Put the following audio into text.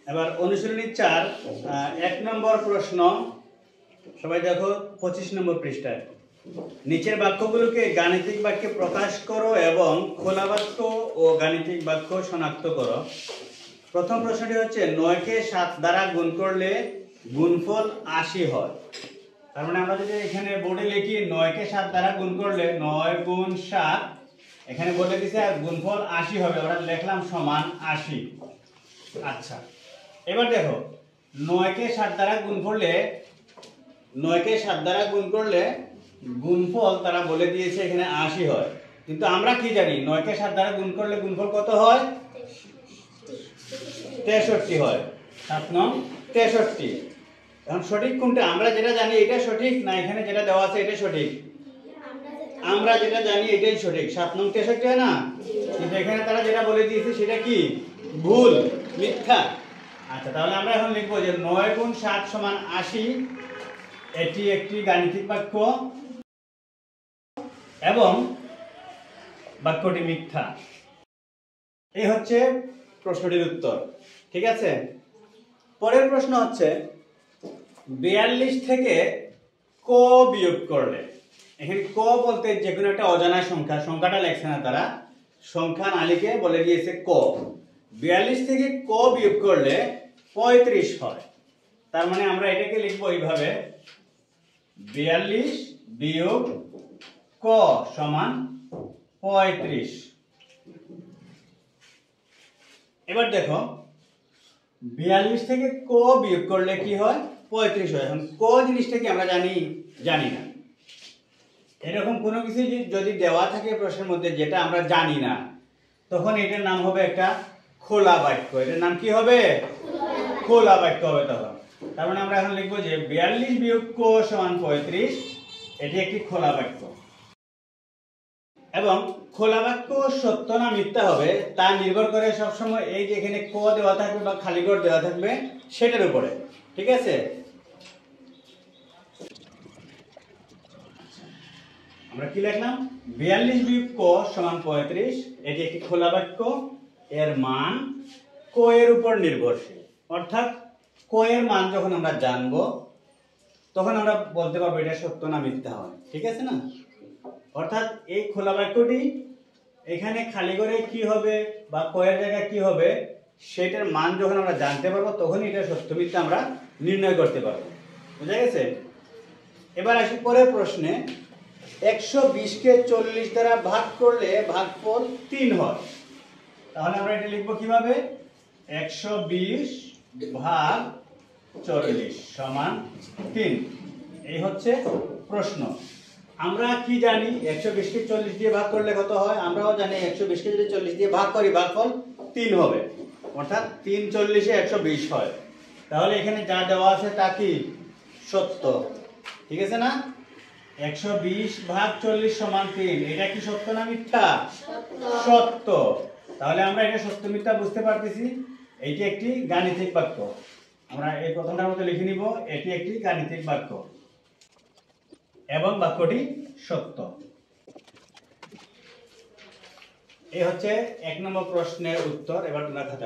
এবার অনুশীলনী 4 1 নম্বর প্রশ্ন। সবাই দেখো 25 নম্বর পৃষ্ঠায়। নিচের বাক্যগুলোকে গাণিতিক বাক্যে প্রকাশ করো এবং খোলা বাক্য ও গাণিতিক বাক্য শনাক্ত করো। প্রথম প্রশ্নটি হচ্ছে 9 কে 7 দ্বারা গুণ করলে গুণফল 80 হয়। তার মানে আমরা যদি এখানে বোর্ডে লিখি 9 কে 7 দ্বারা গুণ করলে 9 গুণ 7, এখানে বলে দিছে গুণফল 80 হবে, আমরা লিখলাম সমান 80। আচ্ছা, এবার দেখো 9 কে 7 দ্বারা গুণ করলে 9 কে 7 দ্বারা গুণ করলে গুণফল তারা বলে দিয়েছে এখানে 80 হয়। কিন্তু আমরা কি জানি 9 কে 7 দ্বারা গুণ করলে গুণফল কত হয়? 63 হয়। 7 নং 63। এখন সঠিক কোনটা? আমরা যেটা জানি এটা সঠিক না এখানে যেটা দেওয়া আছে এটা সঠিক? আমরা যেটা জানি এটাই সঠিক। 7 নং 63 হয় না? কিন্তু এখানে তারা যেটা বলে দিয়েছে সেটা কি? ভুল, মিথ্যা। আচ্ছা, তাহলে আমরা এখন লিখব যে 9 গুণ 7 সমান 80, এটি একটি গাণিতিক বাক্য এবং বাক্যটি মিথ্যা। এই হচ্ছে প্রশ্নটির উত্তর। ঠিক আছে, পরের প্রশ্ন হচ্ছে 42 থেকে ক বিয়োগ করলে। এখানে ক বলতে যে কোনো একটা অজানা সংখ্যা, সংখ্যাটা লেখছে না তারা, সংখ্যা না লিখে বলে দিয়েছে ক। 42 থেকে ক বিয়োগ করলে 35 হয়। তার মানে আমরা এটাকে লিখবো এইভাবে 42 বিয়োগ ক সমান 35। এবার দেখো 42 থেকে ক বিয়োগ করলে কি হয়? 35 হয়। এখন ক জিনিসটাকে আমরা জানি না। এরকম কোনো কিছু যদি দেওয়া থাকে প্রশ্নের মধ্যে যেটা আমরা জানি না, তখন এটার নাম হবে একটা খোলা বাক্য। এটার নাম কি হবে? খোলা বাক্য হবে তখন। তার মানে আমরা এখন লিখবো যে 42 বিয়োগ ক সমান 35, এটি একটি খোলা বাক্য। এবং খোলা বাক্য সত্য না মিথ্যা হবে তা নির্ভর করে সবসময় এই যে এখানে ক দেওয়া থাকবে বা খালি ঘর দেওয়া থাকবে সেটার উপরে। ঠিক আছে, আমরা কি লিখলাম? 42 বিয়োগ ক সমান 35, এটি একটি খোলা বাক্য। এর মান ক এর উপর নির্ভরশীল। অর্থাৎ ক এর মান যখন আমরা জানবো তখন আমরা বলতে পারবো এটা সত্য না মিথ্যা হয়। ঠিক আছে না? অর্থাৎ এই খোলা বাক্যটি এখানে খালি করে কি হবে বা ক এর জায়গায় কি হবে সেটার মান যখন আমরা জানতে পারবো তখনই এটা সত্য মিথ্যা আমরা নির্ণয় করতে পারবো। বুঝা গেছে? এবার আসি পরের প্রশ্নে। 120 কে 40 দ্বারা ভাগ করলে ভাগফল 3 হয়। তাহলে আমরা এটা লিখবো কিভাবে? 120 ভাগ 40 সমান 3। এই হচ্ছে প্রশ্ন। আমরা কি জানি 120 কে 40 দিয়ে ভাগ করলে কত হয়? আমরাও জানি 120 কে যদি 40 দিয়ে ভাগ করি ভাগফল 3 হবে। অর্থাৎ 3 40 এ 120 হয়। তাহলে এখানে যা দেওয়া আছে তা কি সত্য। ঠিক আছে না? 120 ভাগ 40 সমান 3, এটা কি সত্য না মিথ্যা? সত্য। তাহলে আমরা এটা সত্য মিথ্যা বুঝতে পারতেছি। এটি একটি গাণিতিক বাক্য। আমরা এই প্রথমটার মধ্যে লিখে নিব এটি একটি গাণিতিক বাক্য এবং বাক্যটি সত্য। এই হচ্ছে 1 নম্বর প্রশ্নের উত্তর। এবার তোমরা খাতা